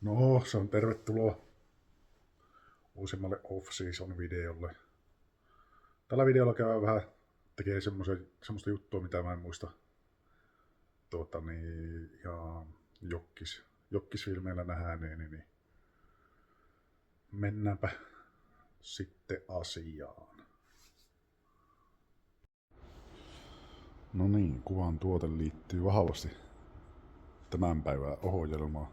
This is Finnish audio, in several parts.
No, se on tervetuloa uusimmalle off-season videolle. Tällä videolla käydään vähän tekee semmoista juttua, mitä mä en muista ihan jokkisfilmeillä nähneeni, niin mennäänpä sitten asiaan. No niin, kuvan tuote liittyy vahvasti tämän päivän ohjelmaan.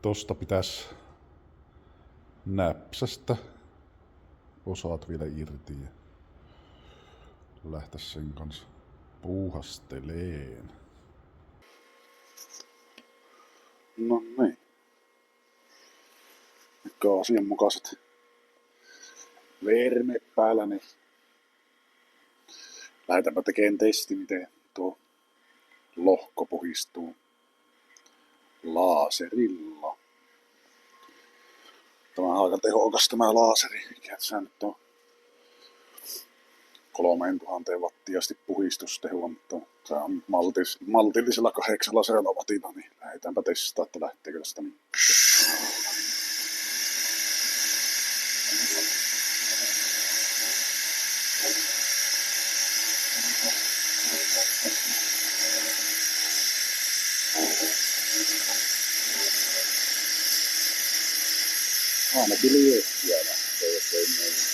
Tosta pitäisi näpsästä osat vielä irti ja lähteä sen kanssa puuhasteleen. No niin. Mitkä on asianmukaiset vermeet päällä, niin lähdetäänpä tekemään testi, miten tuo lohko puhistuu laaserilla. Tämä on aika tehokas tämä laaseri, mikä tässä nyt on 3000 wattia asti puhistustehoa, mutta se on maltillisella 800 wattilla, niin lähdetäänpä testaa, että lähteekö tästä niin. Ainakin liekkiä lähtee, jos ei mene.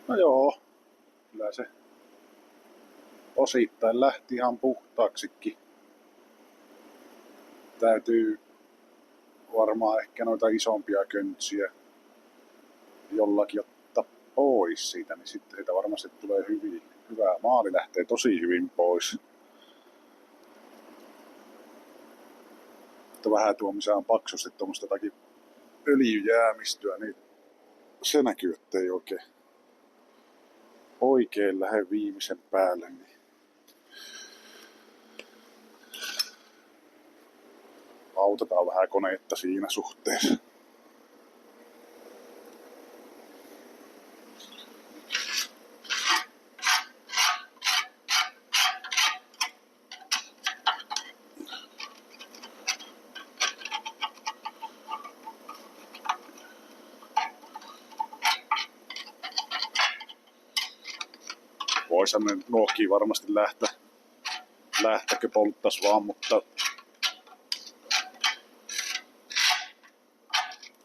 No joo, kyllä se osittain lähti ihan puhtaaksikin. Täytyy varmaan ehkä noita isompia köntsiä jollakin ottaa pois siitä, niin sitten siitä varmasti tulee hyvää. Maali lähtee tosi hyvin pois. Mutta vähän tuo, missä on paksusti tuommoista jotakin öljyjäämistöä, niin se näkyy, ettei oikein lähde viimeisen päälle. Niin autetaan vähän koneetta siinä suhteessa. Voisihan ne nuokin varmasti lähtäkö polttas vaan, mutta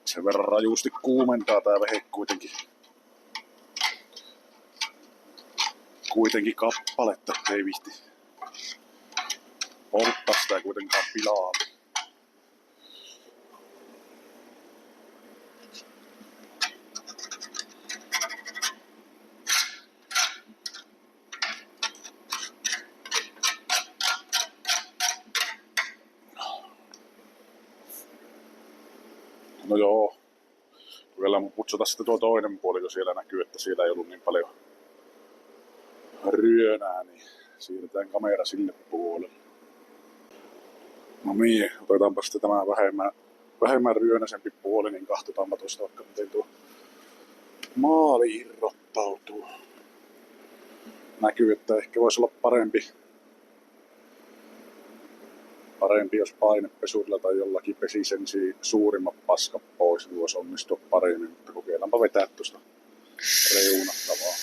sen verran rajusti kuumentaa tää vehe kuitenkin kappaletta, ei vihti polttaa sitä kuitenkaan pilaa. No joo, vielä mun putsata sitten tuo toinen puoli, kun siellä näkyy, että siellä ei ollut niin paljon ryönää, niin siirretään kamera sille puolelle. No niin, otetaanpa sitten tämä vähemmän ryönäisempi puoli, niin katsotaanpa tuosta vaikka miten tuo maali irrottautuu. Näkyy, että ehkä voisi olla Parempi jos painepesurilla tai jollakin pesi sen suurimmat paskat pois, niin voisi onnistua paremmin, mutta kokeillaanpa vetää tuosta reunattavaa.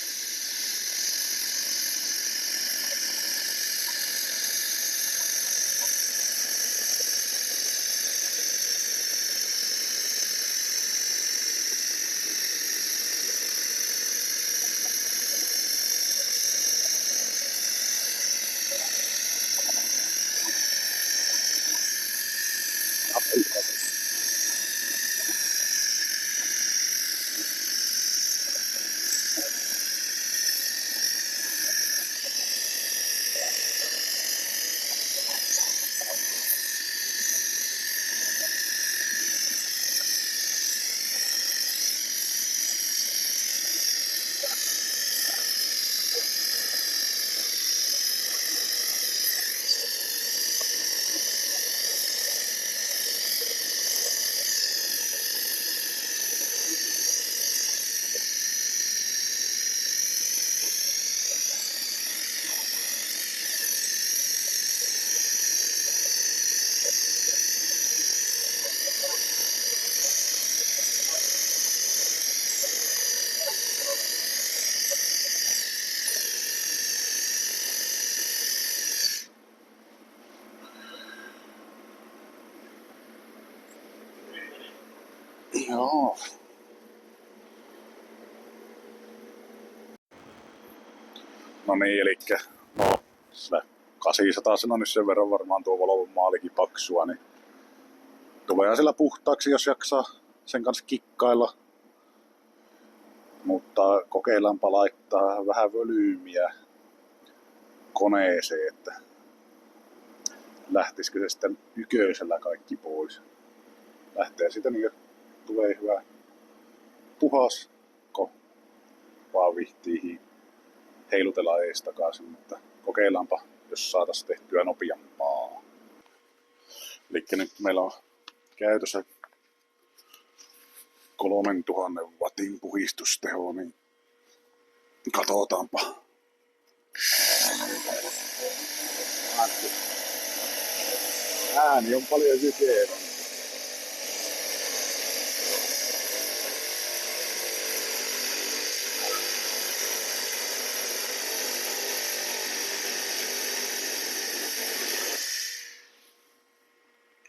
Joo. No niin, elikkä sillä 800 on nyt sen verran varmaan tuo Volvon maalikin paksua, niin tulee sillä puhtaaksi, jos jaksaa sen kanssa kikkailla. Mutta kokeillaanpa laittaa vähän volyymiä koneeseen, että lähtisikö se sitten yköisellä kaikki pois. Lähtee siitä niin tulee hyvä puhas, kun vaan vihtii heilutella ees takaisin, mutta kokeillaanpa, jos saataisiin tehtyä nopeampaa. Eli nyt meillä on käytössä 3000 wattin puhistusteho, niin katsotaanpa. Ääni on paljon jykevä.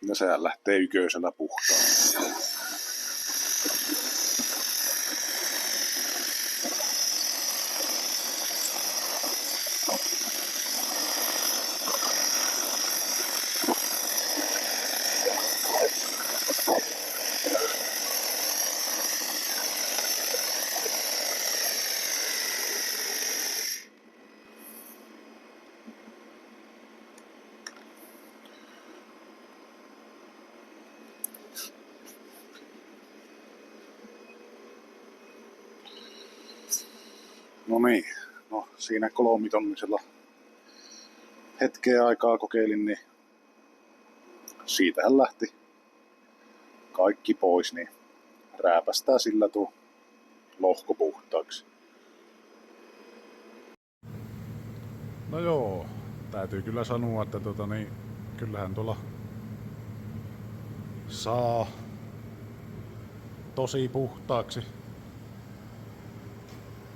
Ja sehän lähtee yköisellä puhtaan. No niin, no siinä 3-tonnisella hetkeä aikaa kokeilin, niin siitähän lähti kaikki pois, niin rääpästää sillä tuo lohko puhtaaksi. No joo, täytyy kyllä sanoa, että kyllähän tuolla saa tosi puhtaaksi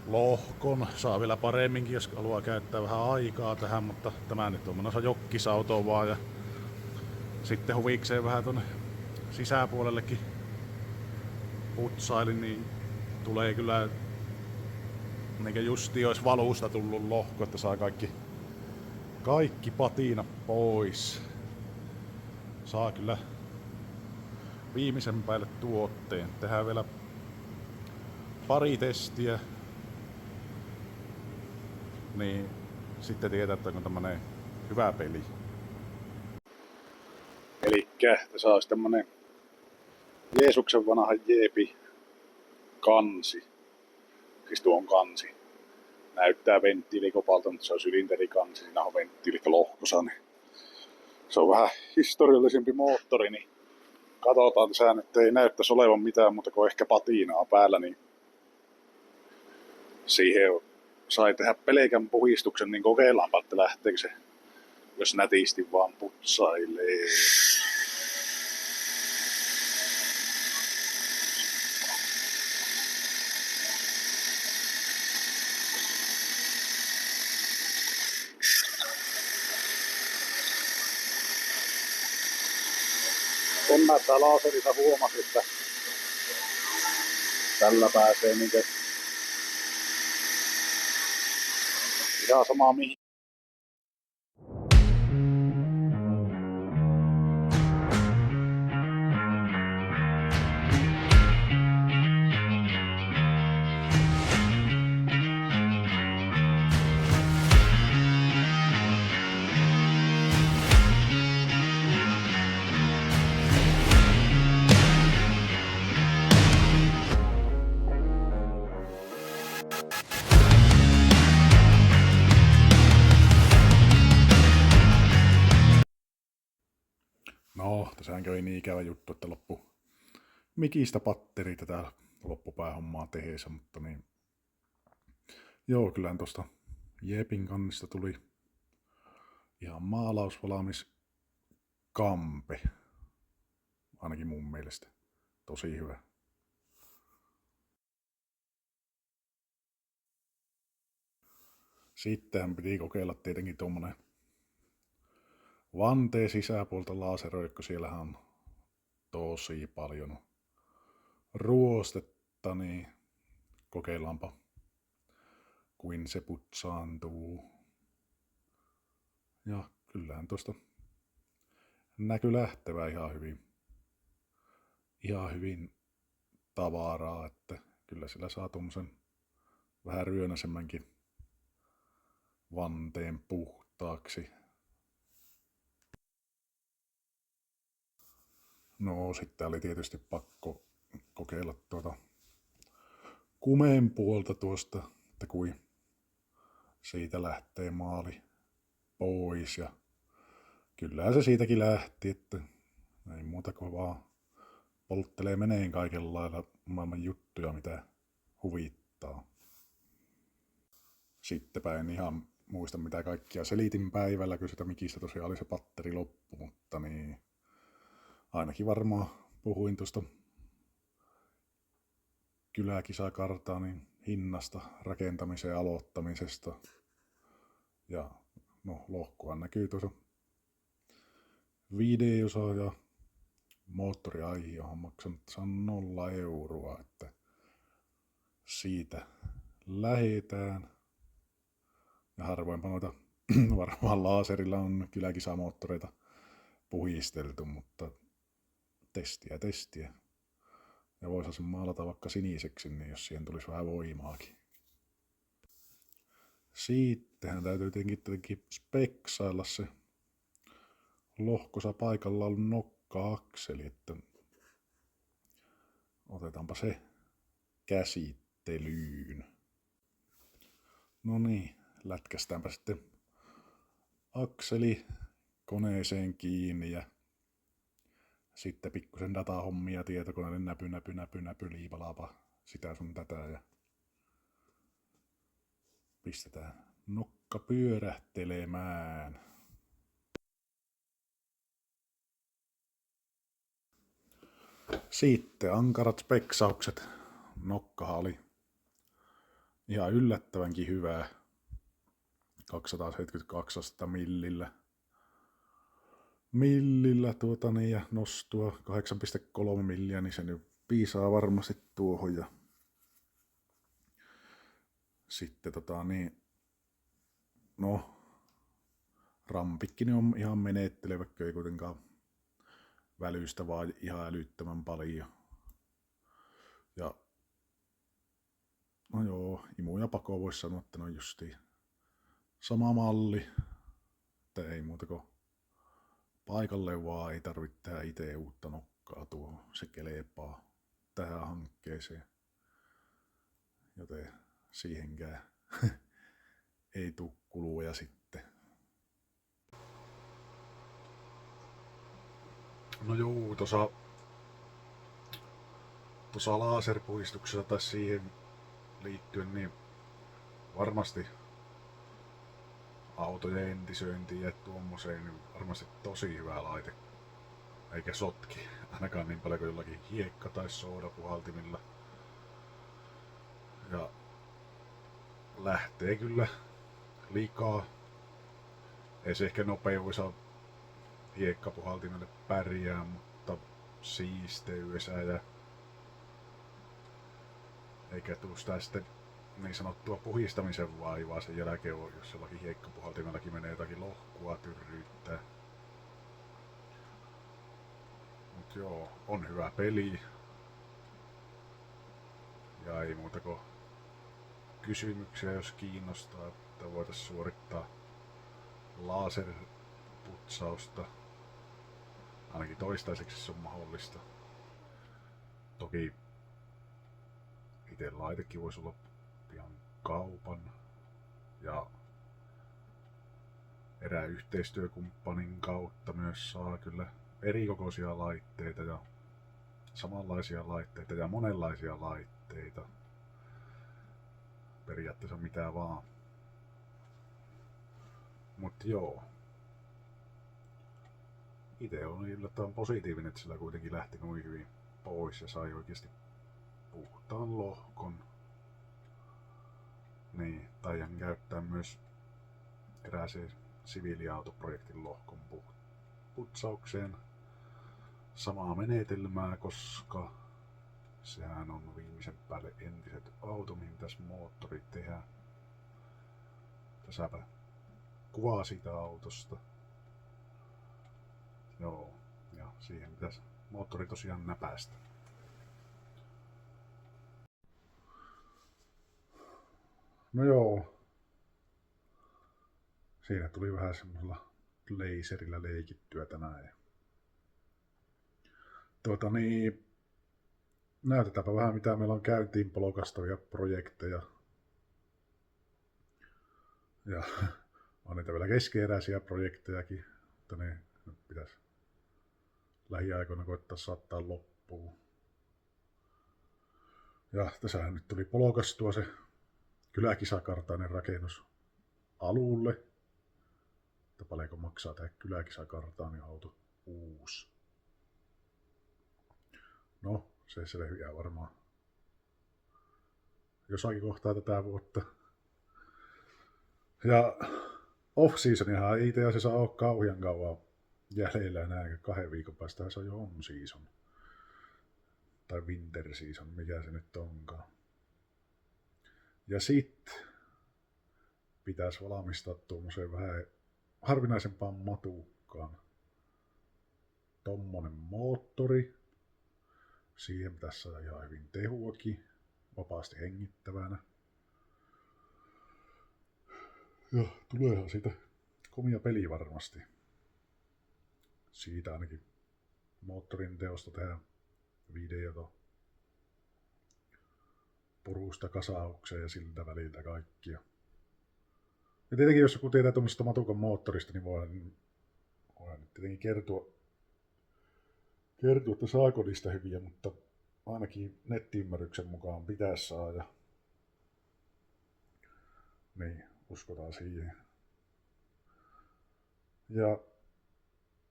lohkon. Saa vielä paremminkin, jos haluaa käyttää vähän aikaa tähän, mutta tämä nyt on menossa jokkisautoon vaan ja sitten huvikseen vähän tonne sisäpuolellekin putsailin, niin tulee kyllä niin justi olisi valusta tullut lohko, että saa kaikki patina pois. Saa kyllä viimeisen päälle tuotteen. Tehdään vielä pari testiä, niin sitten tietää, että on tämmönen hyvä peli. Elikkä tässä olisi tämmönen Jeesuksen vanha jeepi kansi. Siis tuo on kansi. Näyttää venttiilikopalta, mutta se on sylinterikansi. Siinä on venttiililohkosa. Niin se on vähän historiallisempi moottori, niin katsotaan tässä, että ei näyttäisi olevan mitään muuta kuin ehkä patinaa päällä, niin siihen sai tehdä pelkän puhistuksen, niin kokeillaanpa, että lähteekö se jos nätisti vaan putsailee. Sen mä tää laserita huomasin, että tällä pääsee niinkö ihan sama mihin. No, tässähän kävi niin ikävä juttu, että loppu mikistä patteri tätä loppupäähommaa tehdessä, mutta niin. Joo, kyllähän tosta Jepin kannista tuli ihan maalausvalmis kampe. Ainakin mun mielestä. Tosi hyvä. Sittenhän piti kokeilla tietenkin tommonen vanteen sisäpuolta laseröikö. Siellähän on tosi paljon ruostetta, niin kokeillaanpa kuin se putsaantuu. Ja kyllähän tosta näky lähtevää ihan hyvin tavaraa, että kyllä sillä saa tommosen vähän ryönäsemmänkin vanteen puhtaaksi. No sitten oli tietysti pakko kokeilla kumeen puolta tuosta, että kuin siitä lähtee maali pois, ja kyllähän se siitäkin lähti, että ei muuta kuin vaan polttelee meneen kaikenlailla maailman juttuja, mitä huvittaa. Sittenpä en ihan muista mitä kaikkia selitin päivällä, kun sitä mikistä tosiaan oli se patteri loppu, mutta niin ainakin varmaan puhuin tuosta kyläkisakartaanin hinnasta, rakentamisen aloittamisesta. Ja no, lohkohan näkyy tuossa videossa, ja moottoriaihi on maksanut 0 euroa, että siitä lähetään. Ja harvoinpa noita varmaan laserilla on kyläkisamoottoreita puhisteltu, mutta testiä. Ja voisi sen maalata vaikka siniseksi, niin jos siihen tulisi vähän voimaakin. Sittenhän täytyy tietenkin speksailla se lohkosa paikalla ollut nokka-akseli, että otetaanpa se käsittelyyn. No niin, lätkästäänpä sitten akseli koneeseen kiinni ja sitten pikkusen datahommia tietokoneelle näpy, liipalaapa sitä sun tätä ja pistetään nokka pyörähtelemään. Sitten ankarat speksaukset. Nokkahan oli ihan yllättävänkin hyvää. 272 millillä ja nostua 8,3 milliä, niin se nyt piisaa varmasti tuohon. Ja sitten no, rampikki on ihan menettelevä, ei kuitenkaan välystä vaan ihan älyttömän paljon. Ja no joo, imu ja pako voisi sanoa, että no justiin sama malli, että ei muuta kuin paikalle vaan, ei tarvitse tehdä itse uutta nokkaa tuohon, se kelepaa tähän hankkeeseen, joten siihenkään ei tule kuluja sitten. No joo, tuossa laserpuistuksessa tai siihen liittyen, niin varmasti autojen entisöintiin ja tuommoiseen, niin varmasti tosi hyvä laite. Eikä sotki, ainakaan niin paljon kuin jollakin hiekka- tai soodapuhaltimilla. Ja lähtee kyllä liikaa. Ei se ehkä nopeudessa hiekkapuhaltimelle pärjää, mutta siisteydessä ja eikä tuu sitä sitten niin sanottua puhistamisen vaivaa sen jälkeen, jos jollakin hiekkapuhaltimellakin menee jotakin lohkua tyrryyttää. Mut joo, on hyvä peli. Ja ei muuta kuin kysymyksiä, jos kiinnostaa, että voitaisiin suorittaa laserputsausta. Ainakin toistaiseksi se on mahdollista. Toki itse laitekin voisi olla ihan kaupan ja erään yhteistyökumppanin kautta myös saa kyllä erikokoisia laitteita ja samanlaisia laitteita ja monenlaisia laitteita. Periaatteessa mitä vaan. Mut joo. Itse on yllättävän positiivinen, että sillä kuitenkin lähti noin hyvin pois ja sai oikeasti puhtaan lohkon. Niin, taidan käyttää myös erääseen siviiliautoprojektin lohkon putsaukseen samaa menetelmää, koska sehän on viimeisen päälle entiset auto, mihin tässä moottori tehdään. Tässäpä kuvaa siitä autosta. Joo, ja siihen pitäisi moottori tosiaan näpäistä. No joo. Siinä tuli vähän semmoisella laserilla leikittyä tänään. Näytetäänpä vähän mitä meillä on käyntiin polokastavia projekteja. Ja on niitä vielä keskeeräisiä projektejakin, mutta ne pitäisi lähiaikoina koittaa saattaa loppuun. Ja tässähän nyt tuli polokastua se kyläkisakartainen rakennus alulle. Että paljonko maksaa tehdä kyläkisakartainen auto uusi. No, se selviää varmaan jossakin kohtaa tätä vuotta. Ja off-seasonihan ei itse asiassa ole kauhean kauan jäljellä enää, 2 viikon päästä se on jo on-season. Tai winter season, mikä se nyt onkaan. Ja sit pitäisi valmistaa tuommoiseen vähän harvinaisempaan matukkaan tommonen moottori. Siihen pitäisi saada ihan hyvin tehuakin, vapaasti hengittävänä. Ja tuleehan siitä komia peli varmasti. Siitä ainakin moottorin teosta tehdään videota. Purusta kasaukseen ja siltä väliltä kaikkia. Ja tietenkin jos joku tietää tuommoista matukan moottorista, niin voidaan nyt tietenkin kertoa, että saako niistä hyviä, mutta ainakin nettiymmärryksen mukaan pitäisi saada. Niin, uskotaan siihen. Ja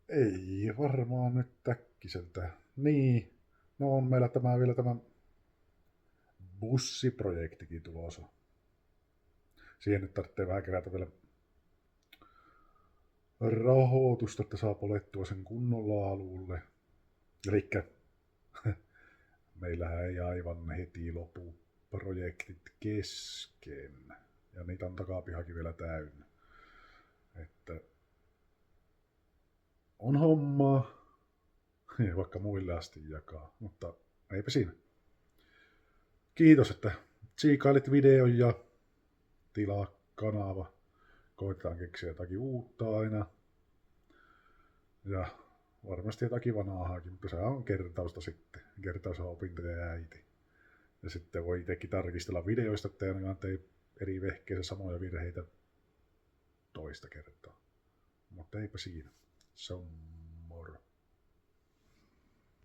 ei varmaan nyt äkkiseltä. Niin, no on meillä vielä tämä bussiprojektikin tulossa. Siihen nyt tarvitsee vähän kerätä vielä rahoitusta, että saa polettua sen kunnolla alulle. Elikkä meillähän ei aivan heti lopu projektit kesken. Ja niitä on takapihakin vielä täynnä. Että on hommaa, vaikka muille asti jakaa, mutta eipä siinä. Kiitos, että tsiikailit videon ja tilaa kanava. Koitetaan keksiä jotakin uutta aina. Ja varmasti jotakin vanhaakin, mutta se on kertausta sitten. Kertaus on opintojen äiti. Ja sitten voi itsekin tarkistella videoista, ettei ainakaan tee eri vehkeissä samoja virheitä toista kertaa. Mutta eipä siinä. Se on moro.